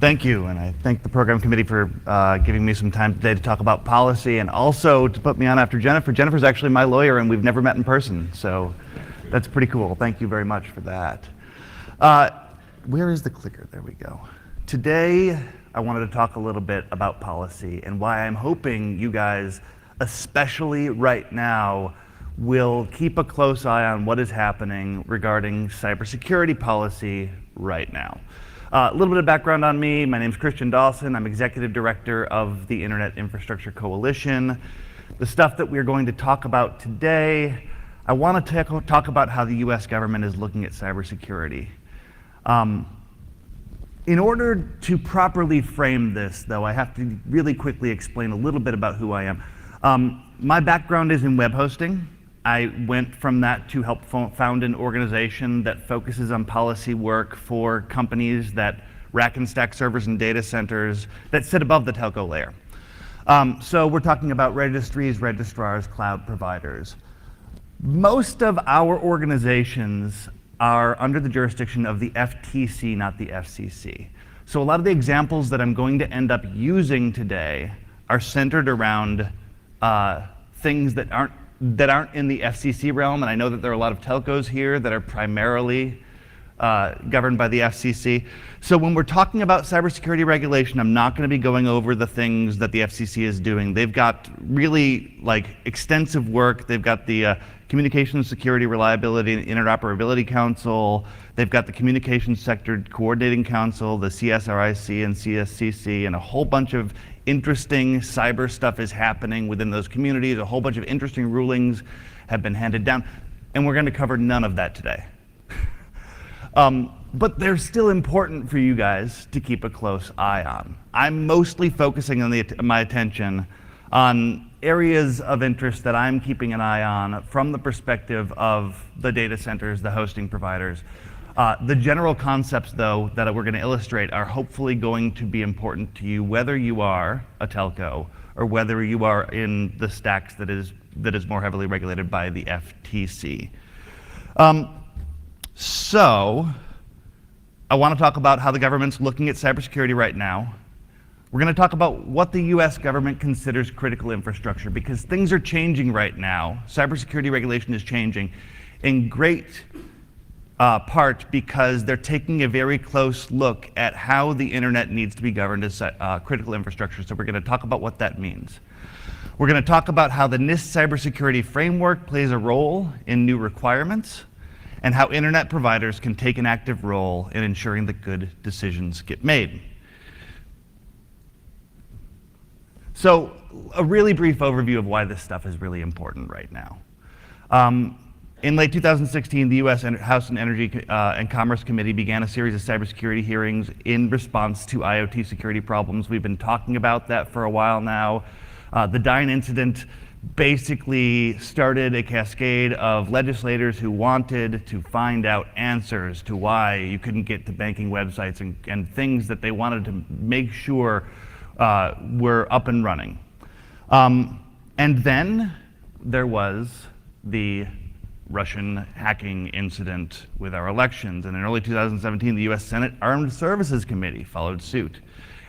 Thank you, and I thank the program committee for giving me some time today to talk about policy and also to put me on after Jennifer. Jennifer's actually my lawyer, and we've never met in person, so that's pretty cool. Thank you very much for that. Where is the clicker? There we go. Today, I wanted to talk a little bit about policy and why I'm hoping you guys, especially right now, will keep a close eye on what is happening regarding cybersecurity policy right now. A little bit of background on me. My name is Christian Dawson. I'm Executive Director of the Internet Infrastructure Coalition. The stuff that we're going to talk about today, I want to talk about how the US government is looking at cybersecurity. In order to properly frame this, though, I have to really quickly explain a little bit about who I am. My background is in web hosting. I went from that to help found an organization that focuses on policy work for companies that rack and stack servers and data centers that sit above the telco layer. So we're talking about registries, registrars, cloud providers. Most of our organizations are under the jurisdiction of the FTC, not the FCC. So a lot of the examples that I'm going to end up using today are centered around things that aren't in the FCC realm, and I know that there are a lot of telcos here that are primarily governed by the FCC. So when we're talking about cybersecurity regulation, I'm not going to be going over the things that the FCC is doing. They've got really extensive work. They've got the Communications Security Reliability and Interoperability Council. They've got the Communications Sector Coordinating Council, the CSRIC and CSCC, and a whole bunch of interesting cyber stuff is happening within those communities. A whole bunch of interesting rulings have been handed down, and we're going to cover none of that today. But they're still important for you guys to keep a close eye on. I'm mostly focusing on my attention on areas of interest that I'm keeping an eye on from the perspective of the data centers, the hosting providers. The general concepts, though, that we're going to illustrate are hopefully going to be important to you, whether you are a telco or whether you are in the stacks that is more heavily regulated by the FTC. So I want to talk about how the government's looking at cybersecurity right now. We're going to talk about what the US government considers critical infrastructure, because things are changing right now. Cybersecurity regulation is changing in great part because they're taking a very close look at how the internet needs to be governed as critical infrastructure. So we're going to talk about what that means. We're going to talk about how the NIST cybersecurity framework plays a role in new requirements, and how internet providers can take an active role in ensuring that good decisions get made. So a really brief overview of why this stuff is really important right now. In late 2016, the US House Energy and Commerce Committee began a series of cybersecurity hearings in response to IoT security problems. We've been talking about that for a while now. The Dyn incident basically started a cascade of legislators who wanted to find out answers to why you couldn't get to banking websites and things that they wanted to make sure were up and running. And then there was the Russian hacking incident with our elections. And in early 2017, the US Senate Armed Services Committee followed suit.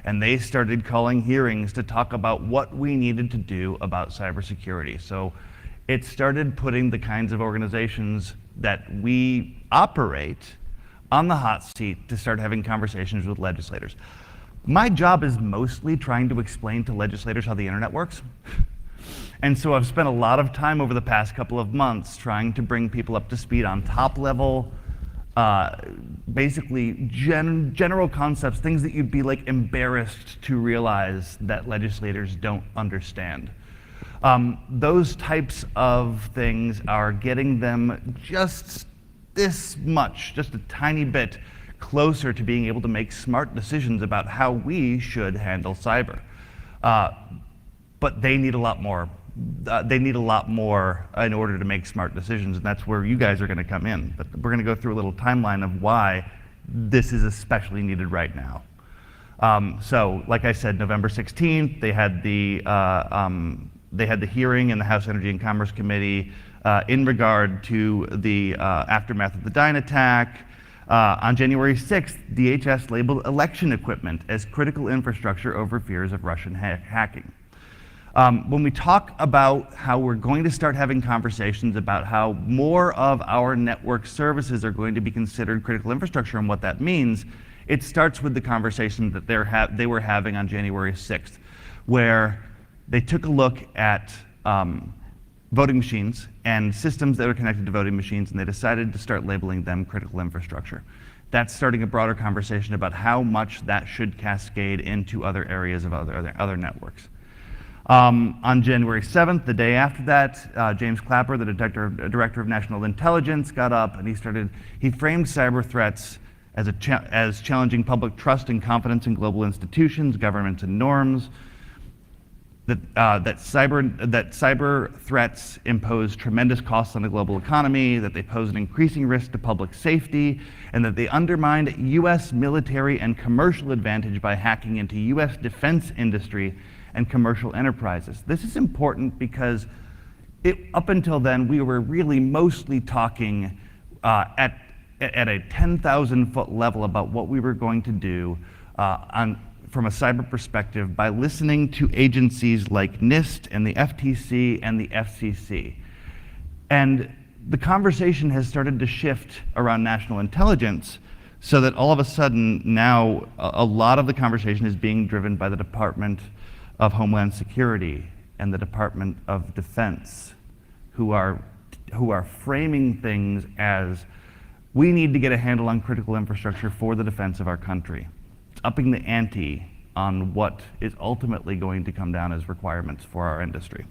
And they started calling hearings to talk about what we needed to do about cybersecurity. So it started putting the kinds of organizations that we operate on the hot seat to start having conversations with legislators. My job is mostly trying to explain to legislators how the internet works. And so I've spent a lot of time over the past couple of months trying to bring people up to speed on top level, basically general concepts, things that you'd be embarrassed to realize that legislators don't understand. Those types of things are getting them just this much, just a tiny bit closer to being able to make smart decisions about how we should handle cyber. But they need a lot more. They need a lot more in order to make smart decisions, and that's where you guys are going to come in. But we're going to go through a little timeline of why this is especially needed right now. So, like I said, November 16th, they had the hearing in the House Energy and Commerce Committee in regard to the aftermath of the Dyn attack. On January 6th, DHS labeled election equipment as critical infrastructure over fears of Russian hacking. When we talk about how we're going to start having conversations about how more of our network services are going to be considered critical infrastructure and what that means, it starts with the conversation that they were having on January 6th, where they took a look at voting machines and systems that are connected to voting machines, and they decided to start labeling them critical infrastructure. That's starting a broader conversation about how much that should cascade into other areas of other networks. On January 7th, the day after that, James Clapper, the Director of National Intelligence, got up and he framed cyber threats as challenging public trust and confidence in global institutions, governments, and norms. That cyber threats impose tremendous costs on the global economy, that they pose an increasing risk to public safety, and that they undermine U.S. military and commercial advantage by hacking into U.S. defense industry and commercial enterprises. This is important because up until then, we were really mostly talking at a 10,000-foot level about what we were going to do from a cyber perspective by listening to agencies like NIST and the FTC and the FCC. And the conversation has started to shift around national intelligence, so that all of a sudden now a lot of the conversation is being driven by the Department of Homeland Security and the Department of Defense, who are framing things as, we need to get a handle on critical infrastructure for the defense of our country. It's upping the ante on what is ultimately going to come down as requirements for our industry.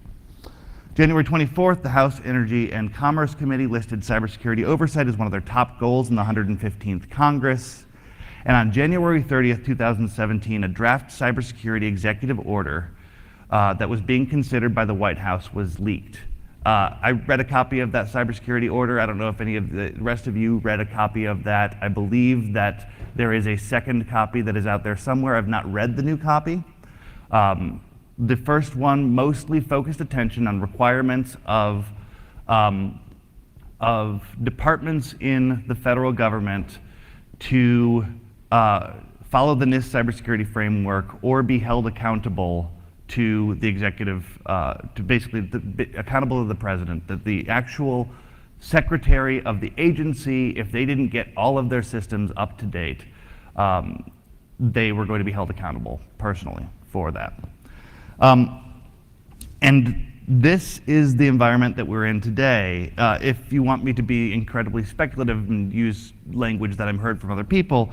January 24th, the House Energy and Commerce Committee listed cybersecurity oversight as one of their top goals in the 115th Congress. And on January 30th, 2017, a draft cybersecurity executive order that was being considered by the White House was leaked. I read a copy of that cybersecurity order. I don't know if any of the rest of you read a copy of that. I believe that there is a second copy that is out there somewhere. I've not read the new copy. The first one mostly focused attention on requirements of departments in the federal government to follow the NIST cybersecurity framework or be held accountable to the executive, to basically accountable to the president, that the actual secretary of the agency, if they didn't get all of their systems up to date, they were going to be held accountable personally for that. And this is the environment that we're in today. If you want me to be incredibly speculative and use language that I've heard from other people,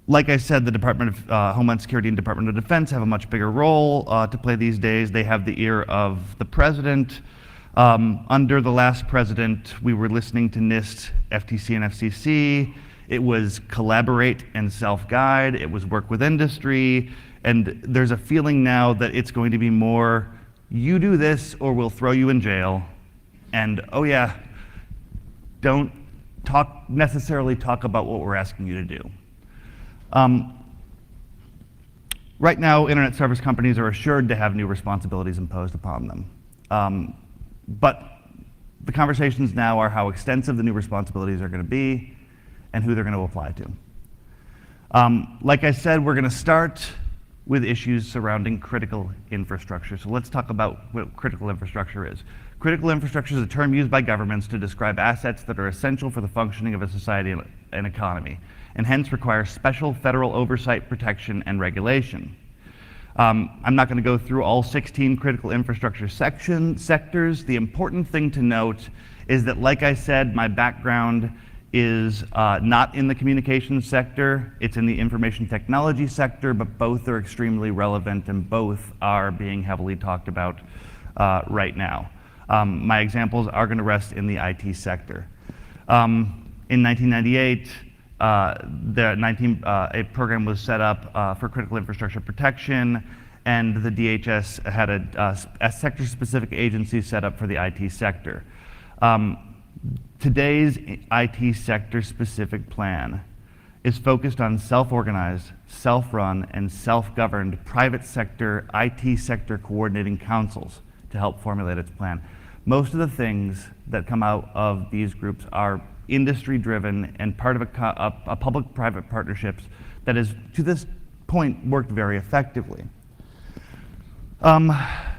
like I said, the Department of Homeland Security and Department of Defense have a much bigger role to play these days. They have the ear of the president. Under the last president, we were listening to NIST, FTC, and FCC. It was collaborate and self-guide. It was work with industry. And there's a feeling now that it's going to be more, you do this or we'll throw you in jail. And oh yeah, don't necessarily talk about what we're asking you to do. Right now, internet service companies are assured to have new responsibilities imposed upon them. But the conversations now are how extensive the new responsibilities are going to be and who they're going to apply to. Like I said, we're going to start with issues surrounding critical infrastructure. So let's talk about what critical infrastructure is. Critical infrastructure is a term used by governments to describe assets that are essential for the functioning of a society and economy, and hence require special federal oversight, protection, and regulation. I'm not going to go through all 16 critical infrastructure sectors. The important thing to note is that, like I said, my background is not in the communications sector, it's in the information technology sector, but both are extremely relevant and both are being heavily talked about right now. My examples are going to rest in the IT sector. In 1998, a program was set up for critical infrastructure protection, and the DHS had a sector-specific agency set up for the IT sector. Today's IT sector-specific plan is focused on self-organized, self-run, and self-governed private sector IT sector coordinating councils to help formulate its plan. Most of the things that come out of these groups are industry-driven and part of a public-private partnerships that has, to this point, worked very effectively.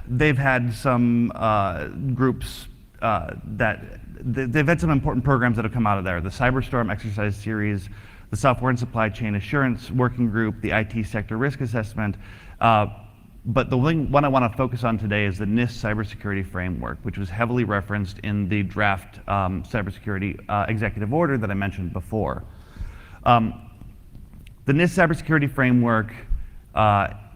They've had some groups they've had some important programs that have come out of there. The Cyberstorm Exercise Series, the Software and Supply Chain Assurance Working Group, the IT Sector Risk Assessment. But the one I want to focus on today is the NIST Cybersecurity Framework, which was heavily referenced in the draft cybersecurity executive order that I mentioned before. The NIST Cybersecurity Framework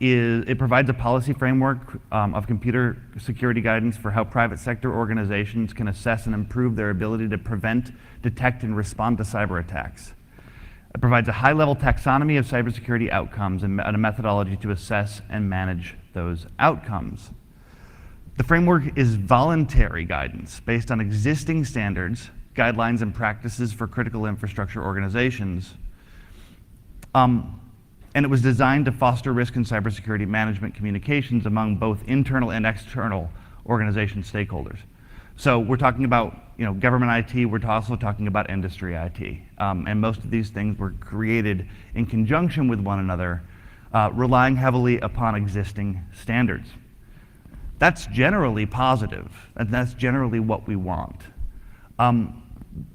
it provides a policy framework of computer security guidance for how private sector organizations can assess and improve their ability to prevent, detect, and respond to cyber attacks. It provides a high-level taxonomy of cybersecurity outcomes and a methodology to assess and manage those outcomes. The framework is voluntary guidance based on existing standards, guidelines, and practices for critical infrastructure organizations. And it was designed to foster risk and cybersecurity management communications among both internal and external organization stakeholders. So we're talking about government IT, we're also talking about industry IT. And most of these things were created in conjunction with one another, relying heavily upon existing standards. That's generally positive, and that's generally what we want.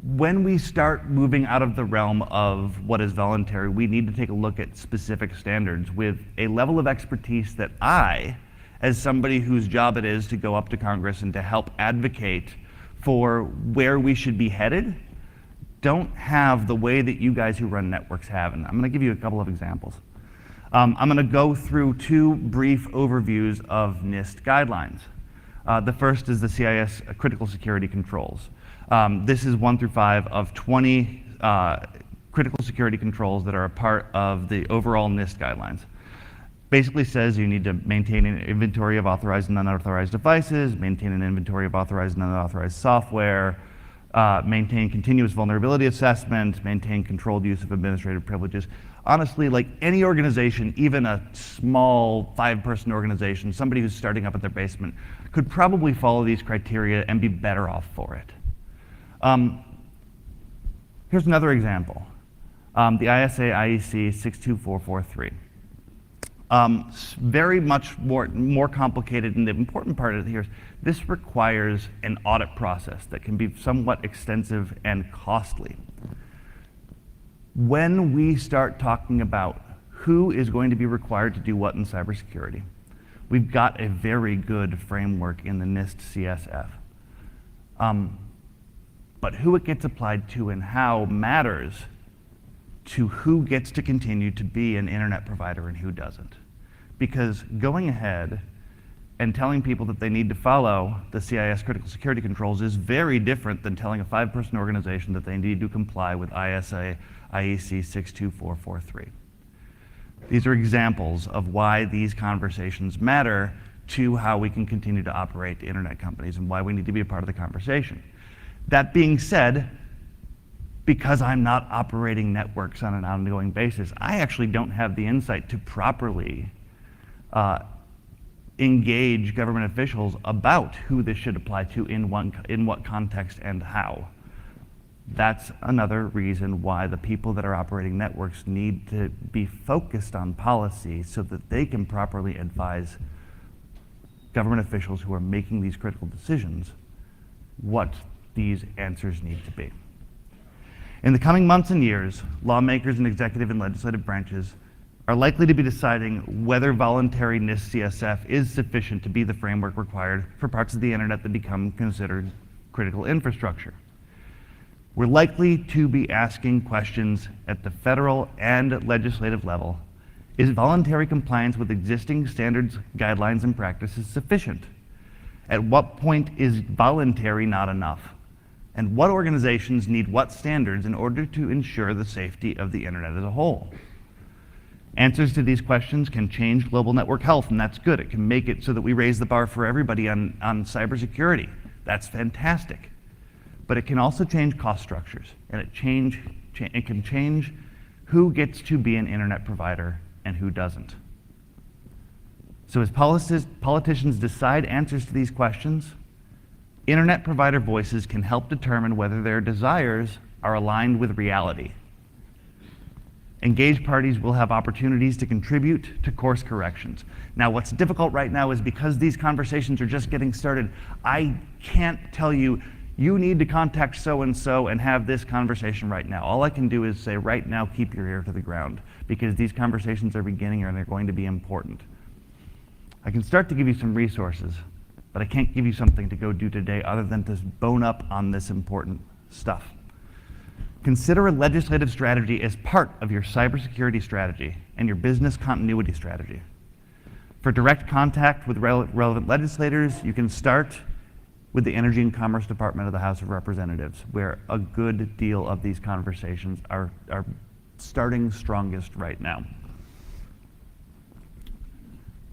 When we start moving out of the realm of what is voluntary, we need to take a look at specific standards with a level of expertise that I, as somebody whose job it is to go up to Congress and to help advocate for where we should be headed, don't have the way that you guys who run networks have. And I'm going to give you a couple of examples. I'm going to go through two brief overviews of NIST guidelines. The first is the CIS critical security controls. This is 1 through 5 of 20 critical security controls that are a part of the overall NIST guidelines. Basically says you need to maintain an inventory of authorized and unauthorized devices, maintain an inventory of authorized and unauthorized software, maintain continuous vulnerability assessment, maintain controlled use of administrative privileges. Honestly, like any organization, even a small 5-person organization, somebody who's starting up at their basement, could probably follow these criteria and be better off for it. Here's another example. The ISA IEC 62443. Very much more complicated, and the important part of it here is this requires an audit process that can be somewhat extensive and costly. When we start talking about who is going to be required to do what in cybersecurity, we've got a very good framework in the NIST CSF. But who it gets applied to and how matters to who gets to continue to be an internet provider and who doesn't. Because going ahead and telling people that they need to follow the CIS critical security controls is very different than telling a 5-person organization that they need to comply with ISA IEC 62443. These are examples of why these conversations matter to how we can continue to operate internet companies and why we need to be a part of the conversation. That being said, because I'm not operating networks on an ongoing basis, I actually don't have the insight to properly engage government officials about who this should apply to in what context and how. That's another reason why the people that are operating networks need to be focused on policy so that they can properly advise government officials who are making these critical decisions what these answers need to be. In the coming months and years, lawmakers and executive and legislative branches are likely to be deciding whether voluntary NIST CSF is sufficient to be the framework required for parts of the internet that become considered critical infrastructure. We're likely to be asking questions at the federal and legislative level. Is voluntary compliance with existing standards, guidelines, and practices sufficient? At what point is voluntary not enough? And what organizations need what standards in order to ensure the safety of the internet as a whole? Answers to these questions can change global network health, and that's good. It can make it so that we raise the bar for everybody on cybersecurity. That's fantastic. But it can also change cost structures, and it can change who gets to be an internet provider and who doesn't. So as politicians decide answers to these questions, internet provider voices can help determine whether their desires are aligned with reality. Engaged parties will have opportunities to contribute to course corrections. Now, what's difficult right now is because these conversations are just getting started, I can't tell you, you need to contact so-and-so and have this conversation right now. All I can do is say, right now, keep your ear to the ground, because these conversations are beginning and they're going to be important. I can start to give you some resources, but I can't give you something to go do today other than to bone up on this important stuff. Consider a legislative strategy as part of your cybersecurity strategy and your business continuity strategy. For direct contact with relevant legislators, you can start with the Energy and Commerce Department of the House of Representatives, where a good deal of these conversations are starting strongest right now.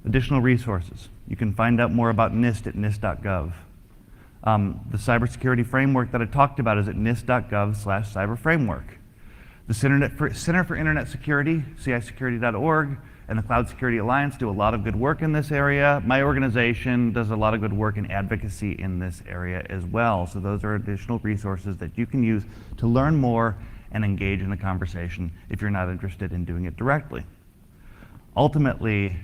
Additional resources. You can find out more about NIST at nist.gov. The cybersecurity framework that I talked about is at nist.gov/cyberframework. The Center for Internet Security, cisecurity.org, and the Cloud Security Alliance do a lot of good work in this area. My organization does a lot of good work in advocacy in this area as well. So those are additional resources that you can use to learn more and engage in the conversation if you're not interested in doing it directly. Ultimately,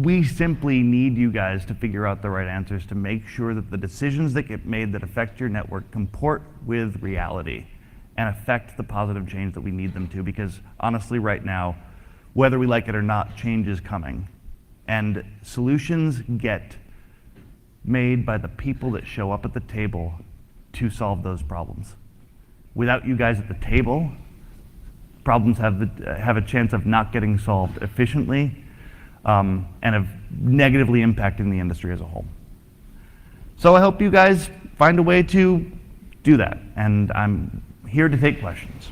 we simply need you guys to figure out the right answers to make sure that the decisions that get made that affect your network comport with reality and affect the positive change that we need them to, because honestly right now, whether we like it or not, change is coming. And solutions get made by the people that show up at the table to solve those problems. Without you guys at the table, problems have a chance of not getting solved efficiently, and of negatively impacting the industry as a whole. So I hope you guys find a way to do that, and I'm here to take questions.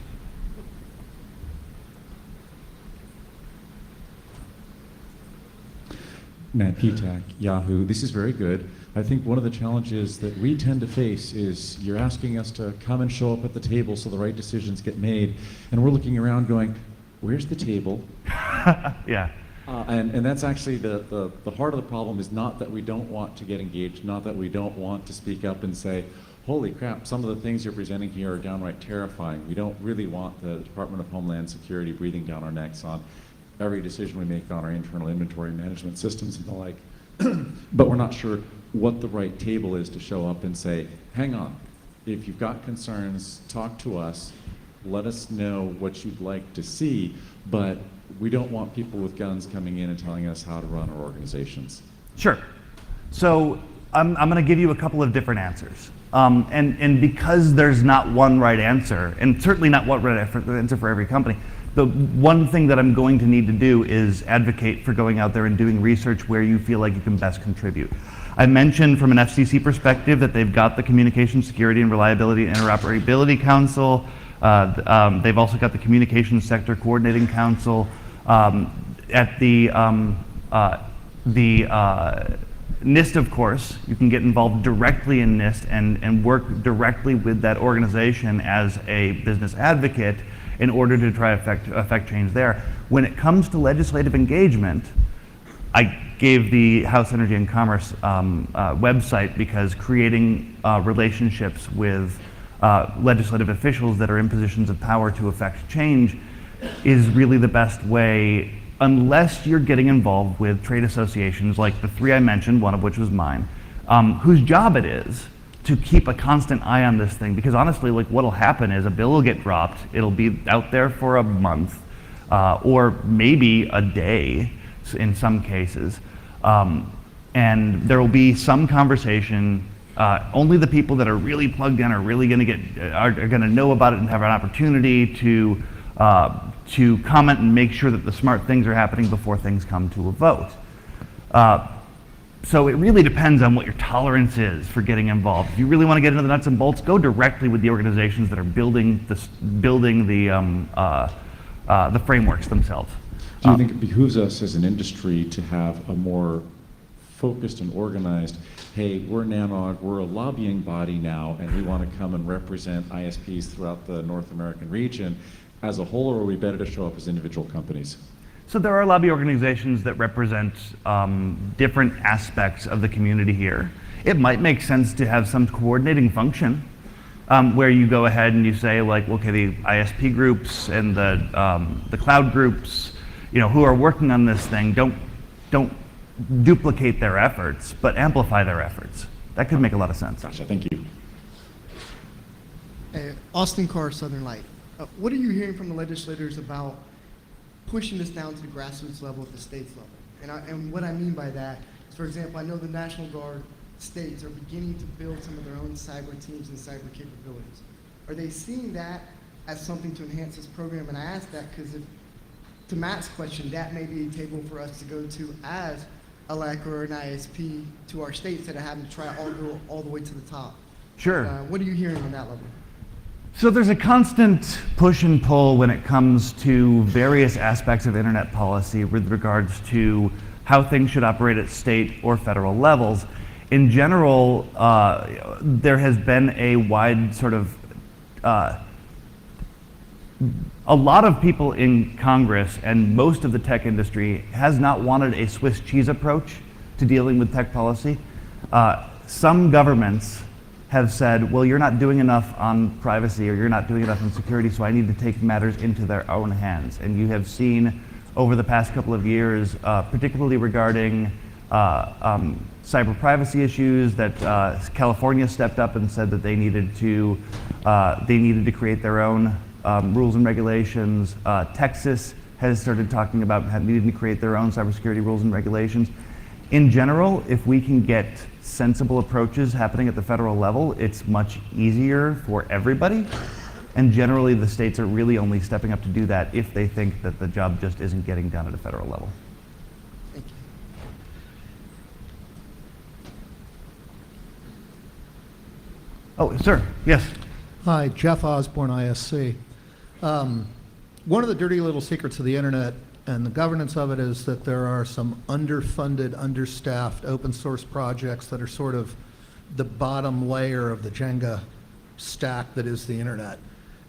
Matt Petak, Yahoo. This is very good. I think one of the challenges that we tend to face is you're asking us to come and show up at the table so the right decisions get made, and we're looking around going, where's the table? Yeah. And that's actually the heart of the problem, is not that we don't want to get engaged, not that we don't want to speak up and say, holy crap, some of the things you're presenting here are downright terrifying. We don't really want the Department of Homeland Security breathing down our necks on every decision we make on our internal inventory management systems and the like. But we're not sure what the right table is to show up and say, hang on, if you've got concerns, talk to us, let us know what you'd like to see, but we don't want people with guns coming in and telling us how to run our organizations. Sure. So I'm going to give you a couple of different answers. And because there's not one right answer, and certainly not one right answer for every company, the one thing that I'm going to need to do is advocate for going out there and doing research where you feel like you can best contribute. I mentioned from an FCC perspective that they've got the Communication Security and Reliability and Interoperability Council. They've also got the Communications Sector Coordinating Council. At the NIST, of course, you can get involved directly in NIST and work directly with that organization as a business advocate in order to try to affect change there. When it comes to legislative engagement, I gave the House Energy and Commerce website because creating relationships with legislative officials that are in positions of power to affect change is really the best way, unless you're getting involved with trade associations like the three I mentioned, one of which was mine, whose job it is to keep a constant eye on this thing. Because honestly, like, what'll happen is a bill will get dropped, it'll be out there for a month, or maybe a day in some cases, and there will be some conversation. Only the people that are really plugged in are really going to know about it and have an opportunity to comment and make sure that the smart things are happening before things come to a vote. So it really depends on what your tolerance is for getting involved. If you really want to get into the nuts and bolts, go directly with the organizations that are building the frameworks themselves. Do you think it behooves us as an industry to have a more focused and organized, hey, we're NANOG, we're a lobbying body now, and we want to come and represent ISPs throughout the North American region as a whole, or are we better to show up as individual companies? So there are lobby organizations that represent different aspects of the community here. It might make sense to have some coordinating function. where you go ahead and you say, like, okay, the ISP groups and the cloud groups, who are working on this thing, don't duplicate their efforts, but amplify their efforts. That could make a lot of sense. Gotcha, thank you. Austin Carr, Southern Light. What are you hearing from the legislators about pushing this down to the grassroots level at the states level? And what I mean by that is, for example, I know the National Guard states are beginning to build some of their own cyber teams and cyber capabilities. Are they seeing that as something to enhance this program? And I ask that because, to Matt's question, that may be a table for us to go to as a LAC or an ISP to our states instead of having to try to go all the way to the top. Sure. What are you hearing on that level? So there's a constant push and pull when it comes to various aspects of internet policy with regards to how things should operate at state or federal levels. In general, there has been a wide sort of, a lot of people in Congress and most of the tech industry has not wanted a Swiss cheese approach to dealing with tech policy. Some governments have said, well, you're not doing enough on privacy or you're not doing enough on security, so I need to take matters into their own hands. And you have seen over the past couple of years, particularly regarding cyber privacy issues, that California stepped up and said that they needed to create their own rules and regulations. Texas has started talking about needing to create their own cybersecurity rules and regulations. In general, if we can get sensible approaches happening at the federal level, it's much easier for everybody. And generally, the states are really only stepping up to do that if they think that the job just isn't getting done at a federal level. Thank you. Oh, sir, yes. Hi, Jeff Osborne, ISC. One of the dirty little secrets of the internet and the governance of it is that there are some underfunded, understaffed open source projects that are sort of the bottom layer of the Jenga stack that is the internet.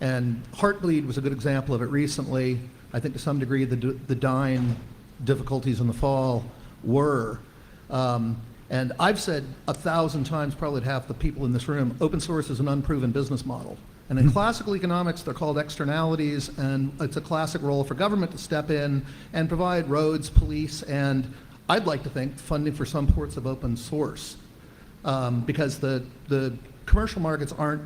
And Heartbleed was a good example of it recently. I think to some degree the Dyn difficulties in the fall were. And I've said 1,000 times, probably to half the people in this room, open source is an unproven business model. And in classical economics, they're called externalities, and it's a classic role for government to step in and provide roads, police, and I'd like to think funding for some parts of open source, because the commercial markets aren't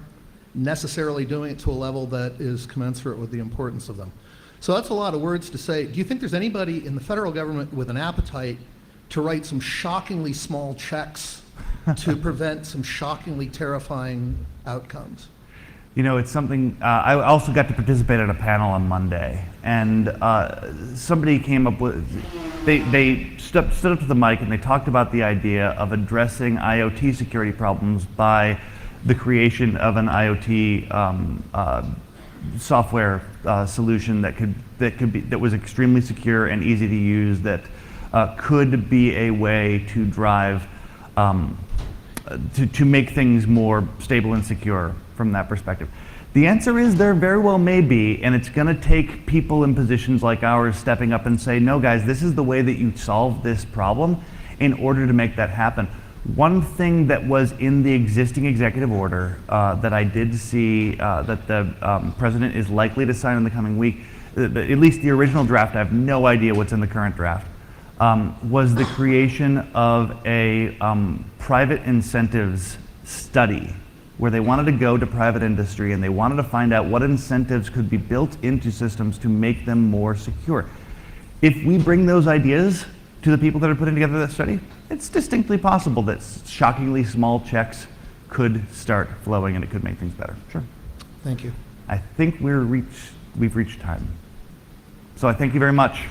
necessarily doing it to a level that is commensurate with the importance of them. So that's a lot of words to say. Do you think there's anybody in the federal government with an appetite to write some shockingly small checks to prevent some shockingly terrifying outcomes? It's something, I also got to participate at a panel on Monday, and somebody came up with, they stood up to the mic and they talked about the idea of addressing IoT security problems by the creation of an IoT software solution that was extremely secure and easy to use, that could be a way to drive, to make things more stable and secure from that perspective. The answer is there very well may be, and it's going to take people in positions like ours stepping up and say, no guys, this is the way that you solve this problem in order to make that happen. One thing that was in the existing executive order that I did see that the president is likely to sign in the coming week, at least the original draft, I have no idea what's in the current draft, was the creation of a private incentives study, where they wanted to go to private industry and they wanted to find out what incentives could be built into systems to make them more secure. If we bring those ideas to the people that are putting together that study, it's distinctly possible that shockingly small checks could start flowing and it could make things better. Sure. Thank you. I think we've reached time. So I thank you very much.